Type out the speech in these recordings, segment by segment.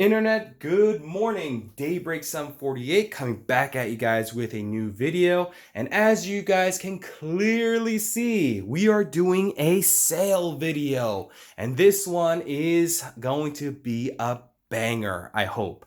Internet, good morning. Daybreak Sun 48 coming back at you guys with a new video. And as you guys can clearly see, we are doing a sale video. And this one is going to be a banger, I hope.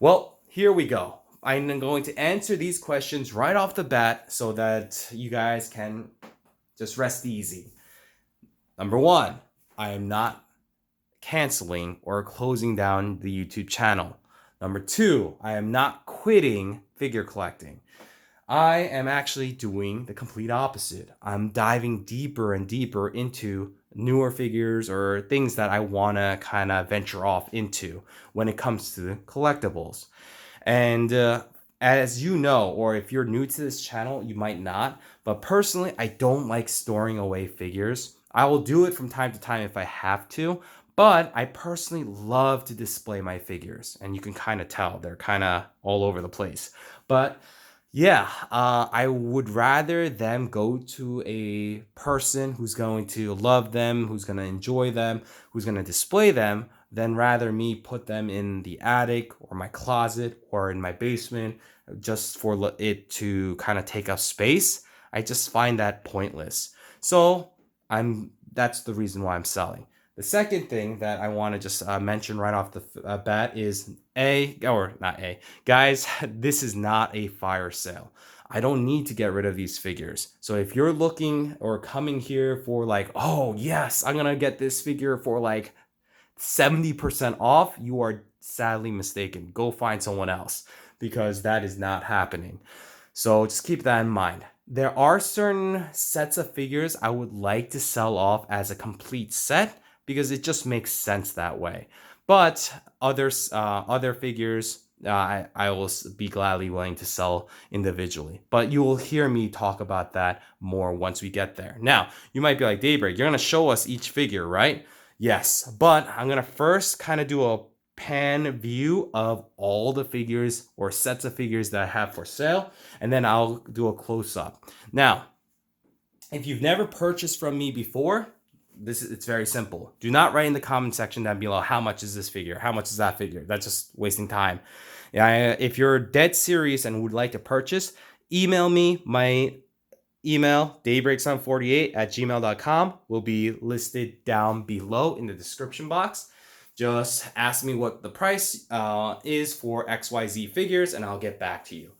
Well, here we go. I'm going to answer these questions right off the bat so that you guys can just rest easy. Number one, I am not canceling or closing down the YouTube channel. Number two, I am not quitting figure collecting. I am actually doing the complete opposite. I'm diving deeper and deeper into newer figures or things that I want to kind of venture off into when it comes to collectibles. And as you know, or if you're new to this channel, you might not, but personally, I don't like storing away figures. I will do it from time to time if I have to, but I personally love to display my figures, and you can kind of tell they're kind of all over the place. But yeah, I would rather them go to a person who's going to love them, who's going to enjoy them, who's going to display them, than rather me put them in the attic or my closet or in my basement just for it to kind of take up space. I just find that pointless. So that's the reason why I'm selling. The second thing that I want to just mention right off the bat is guys, this is not a fire sale. I don't need to get rid of these figures. So if you're looking or coming here for like, oh yes, I'm gonna get this figure for like 70% off, you are sadly mistaken. Go find someone else because that is not happening. So just keep that in mind. There are certain sets of figures I would like to sell off as a complete set because it just makes sense that way. But other figures, I will be gladly willing to sell individually. But you will hear me talk about that more once we get there. Now, you might be like, Daybreak, you're going to show us each figure, right? Yes, but I'm going to first kind of do a pan view of all the figures or sets of figures that I have for sale, and then I'll do a close-up. Now, if you've never purchased from me before, it's very simple. Do not write in the comment section down below how much is this figure, how much is that figure. That's just wasting time. If you're dead serious and would like to purchase, email me. My email, daybreaksun48@gmail.com, will be listed down below in the description box. Just ask me what the price is for XYZ figures, and I'll get back to you.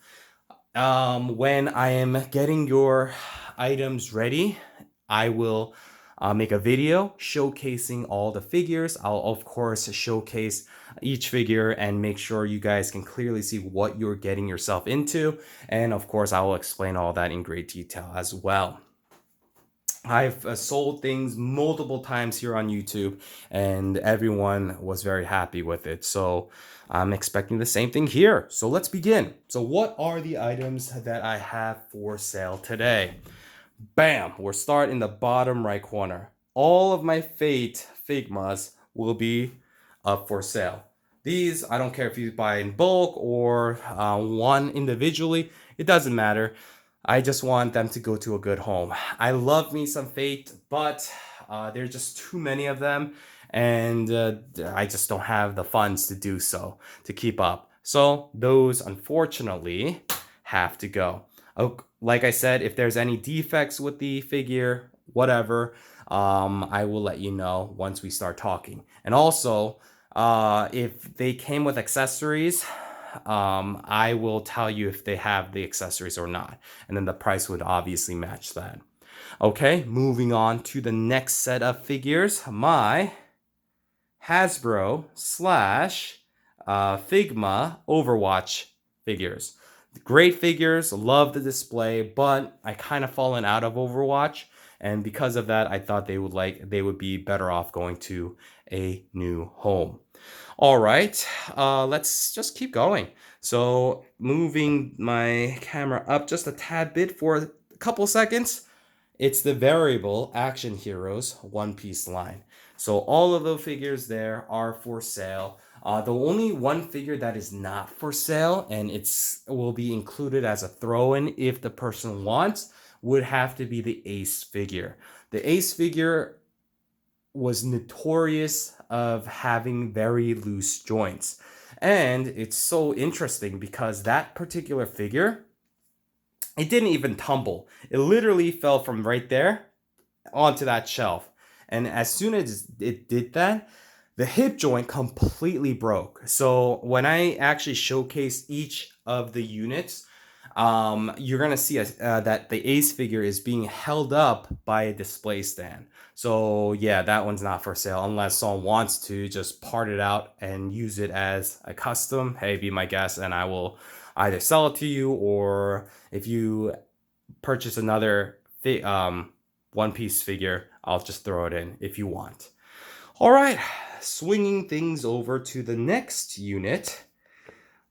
When I am getting your items ready, I will make a video showcasing all the figures. I'll of course showcase each figure and make sure you guys can clearly see what you're getting yourself into. And of course, I will explain all that in great detail as well. I've sold things multiple times here on YouTube and everyone was very happy with it. So I'm expecting the same thing here. So let's begin. So what are the items that I have for sale today? Bam! We're starting in the bottom right corner. All of my Fate Figmas will be up for sale. These, I don't care if you buy in bulk or one individually. It doesn't matter. I just want them to go to a good home. I love me some Fate, but there's just too many of them. And I just don't have the funds to do so, to keep up. So those, unfortunately, have to go. Like I said, if there's any defects with the figure, whatever, I will let you know once we start talking. And also, if they came with accessories, I will tell you if they have the accessories or not. And then the price would obviously match that. Okay, moving on to the next set of figures. My Hasbro slash Figma Overwatch figures. Great figures, love the display, but I kind of fallen out of Overwatch, and because of that, I thought they would be better off going to a new home. All right, let's just keep going. So moving my camera up just a tad bit for a couple seconds, it's the Variable Action Heroes One Piece line. So all of the figures there are for sale. The only one figure that is not for sale, and will be included as a throw-in if the person wants, would have to be the Ace figure. The Ace figure was notorious of having very loose joints. And it's so interesting because that particular figure, it didn't even tumble. It literally fell from right there onto that shelf. And as soon as it did that, the hip joint completely broke. So when I actually showcase each of the units, you're gonna see that the Ace figure is being held up by a display stand. So yeah, that one's not for sale unless someone wants to just part it out and use it as a custom. Hey, be my guest, and I will either sell it to you, or if you purchase another One Piece figure, I'll just throw it in if you want. All right, swinging things over to the next unit.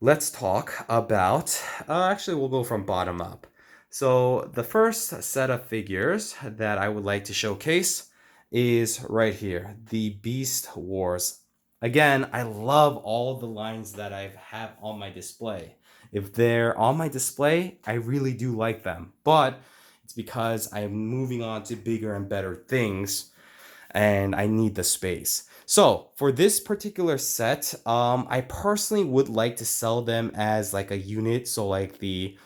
Let's talk about, actually, we'll go from bottom up. So the first set of figures that I would like to showcase is right here, the Beast Wars. Again, I love all the lines that I have on my display. If they're on my display, I really do like them, but it's because I'm moving on to bigger and better things and I need the space. So for this particular set, I personally would like to sell them as like a unit. So like the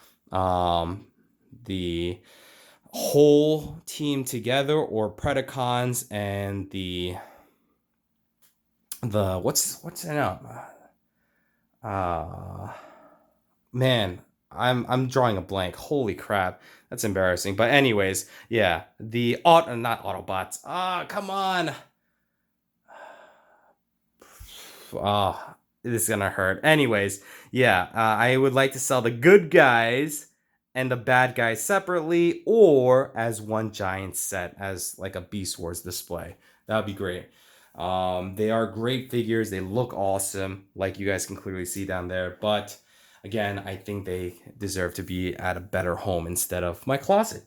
whole team together, or Predacons and the what's it up? Man, I'm drawing a blank. Holy crap. That's embarrassing. But anyways, yeah, the not Autobots. Come on. This is gonna hurt. Anyways, yeah, I would like to sell the good guys and the bad guys separately, or as one giant set, as like a Beast Wars display. That would be great. They are great figures. They look awesome, like you guys can clearly see down there. But again, I think they deserve to be at a better home instead of my closet.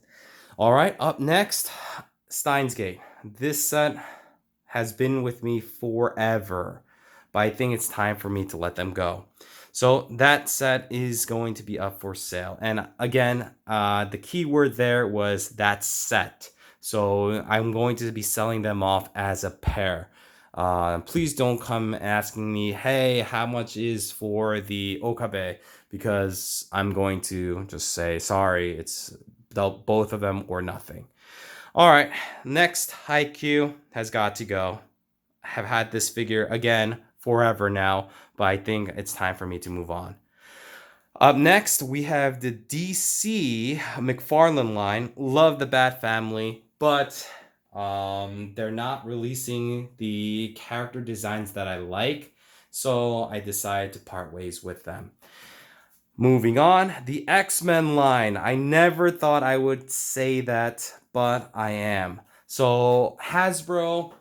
All right, up next, Steins Gate. This set has been with me forever, but I think it's time for me to let them go. So that set is going to be up for sale. And again, the key word there was that set. So I'm going to be selling them off as a pair. Please don't come asking me, hey, how much is for the Okabe? Because I'm going to just say, sorry, it's both of them or nothing. All right, next, Haikyuu has got to go. I have had this figure again forever now, but I think it's time for me to move on. Up next, we have the DC McFarlane line. Love the Bat Family, but they're not releasing the character designs that I like, so I decided to part ways with them. Moving on, the X-Men line. I never thought I would say that, but I am. So Hasbro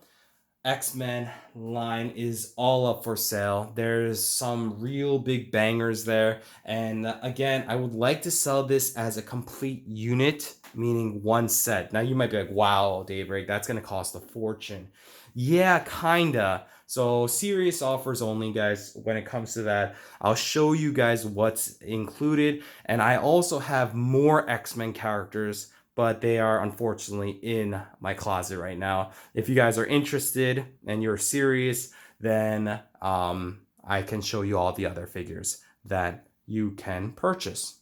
X-Men line is all up for sale. There's some real big bangers there. And again, I would like to sell this as a complete unit, meaning one set. Now you might be like, wow, Daybreak, that's going to cost a fortune. Yeah, kinda. So serious offers only, guys, when it comes to that. I'll show you guys what's included. And I also have more X-Men characters, but they are unfortunately in my closet right now. If you guys are interested and you're serious, then I can show you all the other figures that you can purchase.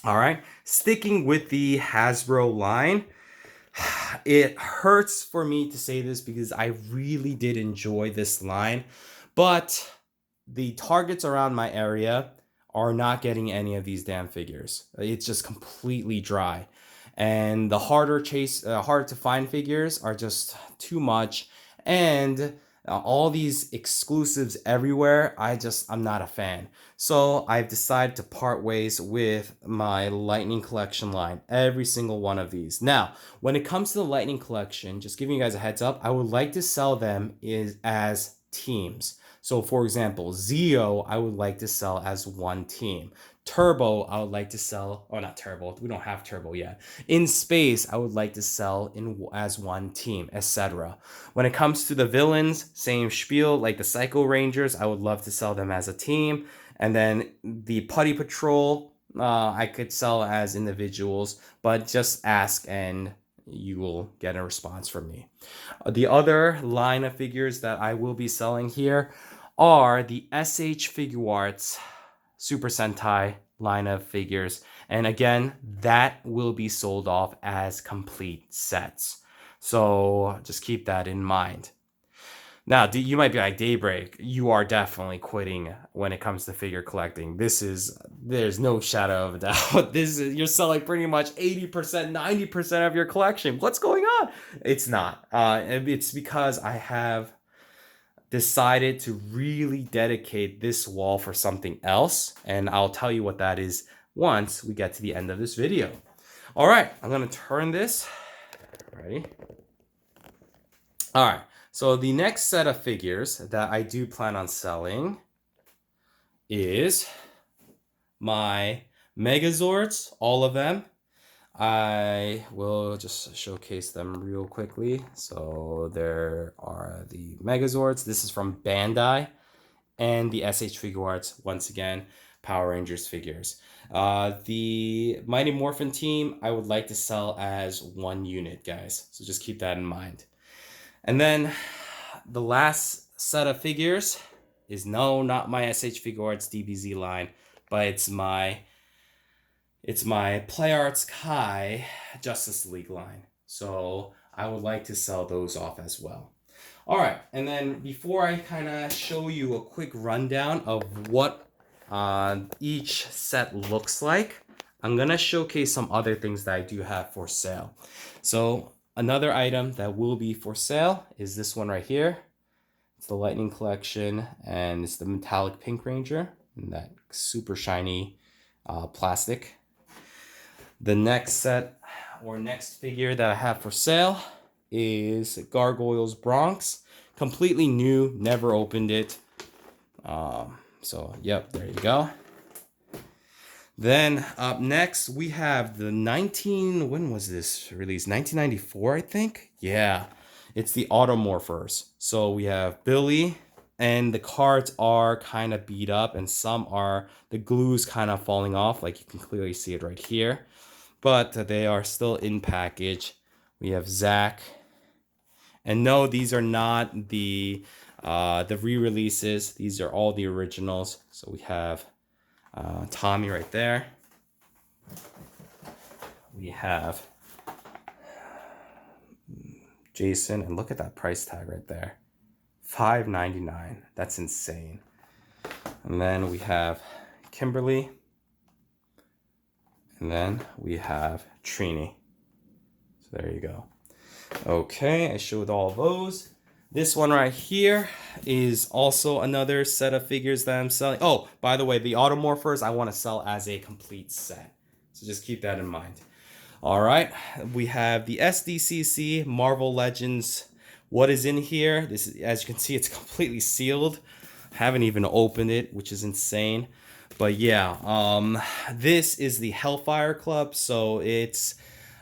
All right, sticking with the Hasbro line, it hurts for me to say this because I really did enjoy this line, but the targets around my area are not getting any of these damn figures. It's just completely dry. And the hard to find figures are just too much. And all these exclusives everywhere, I'm not a fan. So I've decided to part ways with my Lightning Collection line, every single one of these. Now, when it comes to the Lightning Collection, just giving you guys a heads up, I would like to sell them as teams. So for example, Zeo, I would like to sell as one team. Turbo, I would like to sell, oh, not Turbo, we don't have Turbo yet. In Space, I would like to sell as one team, etc. When it comes to the villains, same spiel, like the Psycho Rangers, I would love to sell them as a team. And then the Putty Patrol, I could sell as individuals, but just ask and you will get a response from me. The other line of figures that I will be selling here are the SH Figure Arts Super Sentai line of figures. And again, that will be sold off as complete sets. So just keep that in mind. Now, you might be like, Daybreak, you are definitely quitting when it comes to figure collecting. There's no shadow of a doubt. You're selling pretty much 80%, 90% of your collection. What's going on? It's not. It's because I have decided to really dedicate this wall for something else. And I'll tell you what that is once we get to the end of this video. All right, I'm going to turn this. Ready? All right. So the next set of figures that I do plan on selling is my Megazords, all of them. I will just showcase them real quickly. So there are the Megazords. This is from Bandai, and the SH Figure Arts, once again, Power Rangers figures. The Mighty Morphin team, I would like to sell as one unit, guys. So just keep that in mind. And then the last set of figures is not my SH Figure Arts DBZ line, but it's my Play Arts Kai Justice League line. So I would like to sell those off as well. All right, and then before I kind of show you a quick rundown of what each set looks like, I'm gonna showcase some other things that I do have for sale. So another item that will be for sale is this one right here. It's the Lightning Collection, and it's the metallic Pink Ranger in that super shiny plastic. The next set or next figure that I have for sale is Gargoyles Bronx. Completely new, never opened it. So, yep, there you go. Then up next, we have the when was this released? 1994, I think? Yeah, it's the Automorphers. So we have Billy, and the cards are kind of beat up, and the glue's kind of falling off, like you can clearly see it right here. But they are still in package. We have Zach. And no, these are not the re-releases. These are all the originals. So we have Tommy right there. We have Jason, and look at that price tag right there. $5.99. That's insane. And then we have Kimberly. And then we have Trini. So there you go. Okay, I showed all of those. This one right here is also another set of figures that I'm selling. Oh, by the way, the Automorphers I want to sell as a complete set. So just keep that in mind. All right, we have the SDCC Marvel Legends. What is in here? This is, as you can see, it's completely sealed. Haven't even opened it, which is insane. But yeah, this is the Hellfire Club. So it's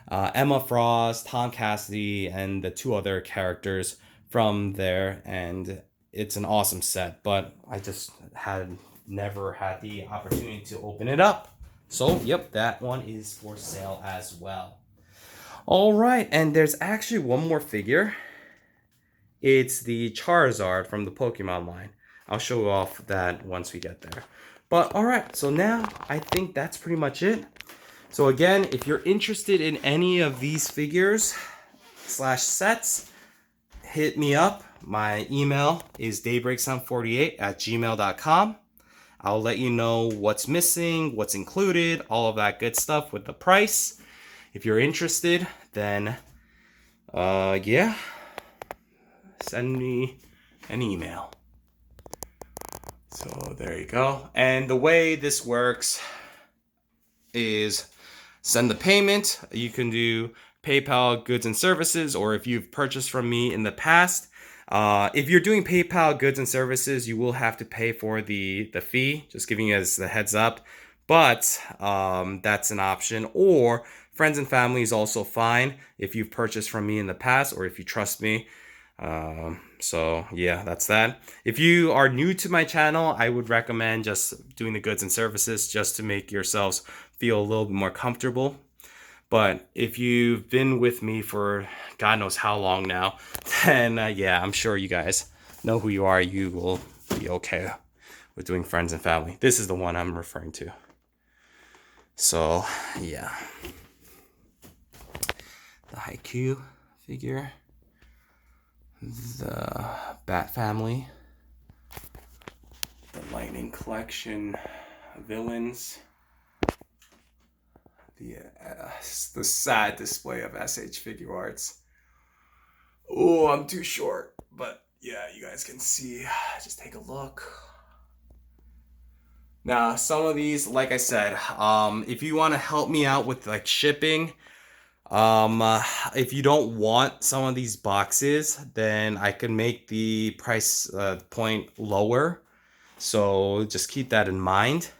Emma Frost, Tom Cassidy, and the two other characters from there, and it's an awesome set, but I just never had the opportunity to open it up. So yep, that one is for sale as well. All right, and there's actually one more figure. It's the Charizard from the Pokemon line. I'll show off that once we get there. But all right, so now I think that's pretty much it. So again, if you're interested in any of these figures / sets, hit me up. My email is daybreaksun48@gmail.com. I'll let you know what's missing, what's included, all of that good stuff with the price. If you're interested, then yeah, send me an email. So there you go. And the way this works is send the payment. You can do PayPal, goods and services, or if you've purchased from me in the past, if you're doing PayPal, goods and services, you will have to pay for the fee, just giving you as the heads up. But that's an option. Or friends and family is also fine if you've purchased from me in the past or if you trust me. So yeah, that's that. If you are new to my channel, I would recommend just doing the goods and services just to make yourselves feel a little bit more comfortable. But if you've been with me for God knows how long now, then yeah, I'm sure you guys know who you are. You will be okay with doing friends and family. This is the one I'm referring to. So yeah, the Haikyuu figure, the Bat Family, the Lightning Collection villains, the sad display of SH figure arts. Oh, I'm too short, but yeah, you guys can see. Just take a look. Now, some of these, like I said, if you want to help me out with like shipping, if you don't want some of these boxes, then I can make the price point lower. So just keep that in mind.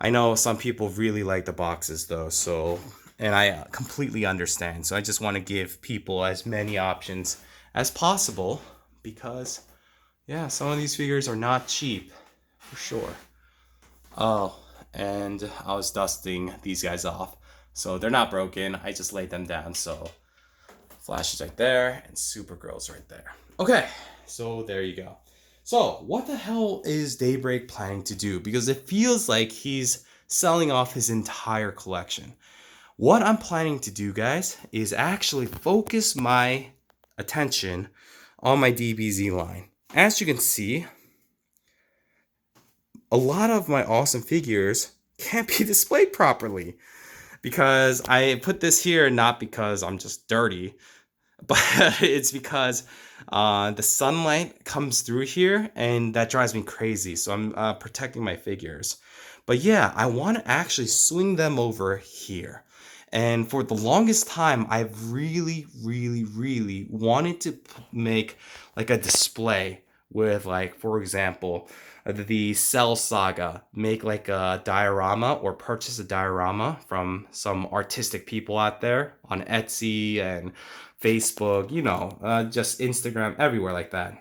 I know some people really like the boxes though, so, and I completely understand. So I just want to give people as many options as possible because, yeah, some of these figures are not cheap, for sure. Oh, and I was dusting these guys off. So they're not broken. I just laid them down. So Flash is right there and Supergirl's right there. Okay, so there you go. So what the hell is Daybreak planning to do? Because it feels like he's selling off his entire collection. What I'm planning to do, guys, is actually focus my attention on my DBZ line. As you can see, a lot of my awesome figures can't be displayed properly because I put this here not because I'm just dirty, but it's because the sunlight comes through here and that drives me crazy. So I'm protecting my figures. But yeah, I want to actually swing them over here. And for the longest time, I've really wanted to make like a display with, like, for example, the Cell Saga, make like a diorama or purchase a diorama from some artistic people out there on Etsy and Facebook, you know, just Instagram, everywhere like that.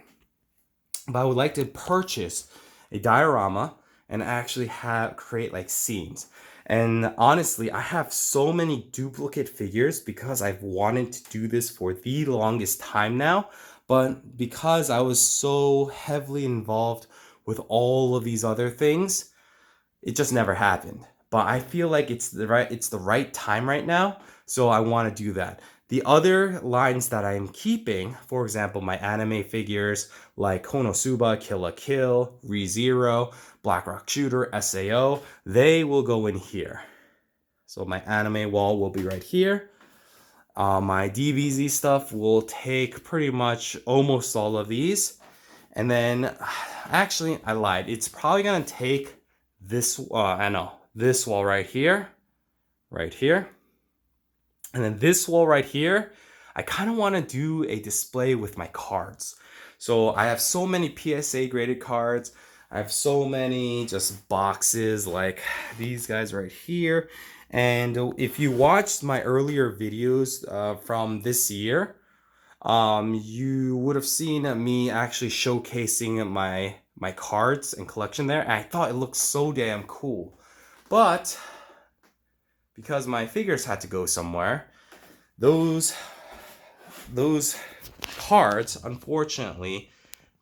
But I would like to purchase a diorama and actually create like scenes. And honestly, I have so many duplicate figures because I've wanted to do this for the longest time now. But because I was so heavily involved with all of these other things, it just never happened. But I feel like it's the right time right now, so I want to do that. The other lines that I'm keeping, for example, my anime figures like Konosuba, Kill la Kill, ReZero, Black Rock Shooter, SAO, they will go in here. So my anime wall will be right here. My DBZ stuff will take pretty much almost all of these. And then, actually, I lied. It's probably going to take this, this wall right here, and then this wall right here. I kind of want to do a display with my cards. So I have so many PSA graded cards. I have so many just boxes like these guys right here. And if you watched my earlier videos from this year, you would have seen me actually showcasing my cards and collection there. And I thought it looked so damn cool. But because my figures had to go somewhere, those cards unfortunately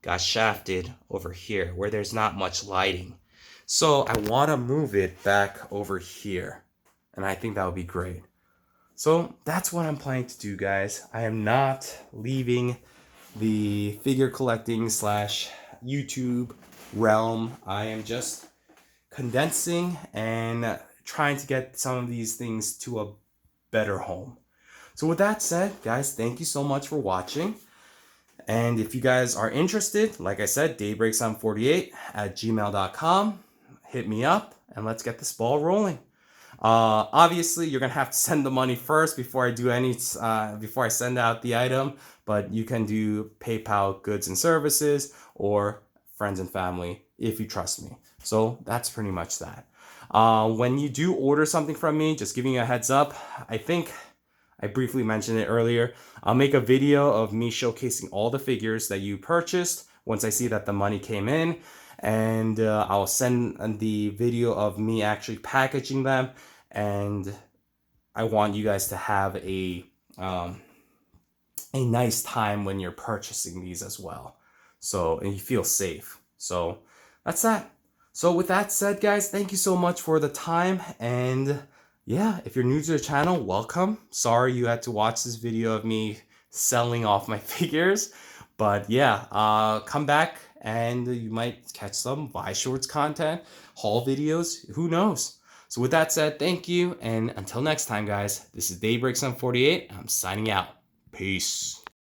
got shafted over here where there's not much lighting. So I want to move it back over here. And I think that would be great. So that's what I'm planning to do, guys. I am not leaving the figure collecting / YouTube realm. I am just condensing and trying to get some of these things to a better home. So with that said, guys, thank you so much for watching. And if you guys are interested, like I said, daybreaksun48@gmail.com. Hit me up and let's get this ball rolling. Obviously, you're gonna have to send the money first before I do before I send out the item. But you can do PayPal goods and services or friends and family if you trust me. So that's pretty much that. When you do order something from me, just giving you a heads up. I think I briefly mentioned it earlier. I'll make a video of me showcasing all the figures that you purchased once I see that the money came in. And I'll send the video of me actually packaging them. And I want you guys to have a nice time when you're purchasing these as well. So, and you feel safe. So that's that. So with that said, guys, thank you so much for the time. And yeah, if you're new to the channel, welcome. Sorry you had to watch this video of me selling off my figures. But yeah, come back and you might catch some buy shorts content, haul videos, who knows. So with that said, thank you. And until next time, guys, this is Daybreak 748. I'm signing out. Peace.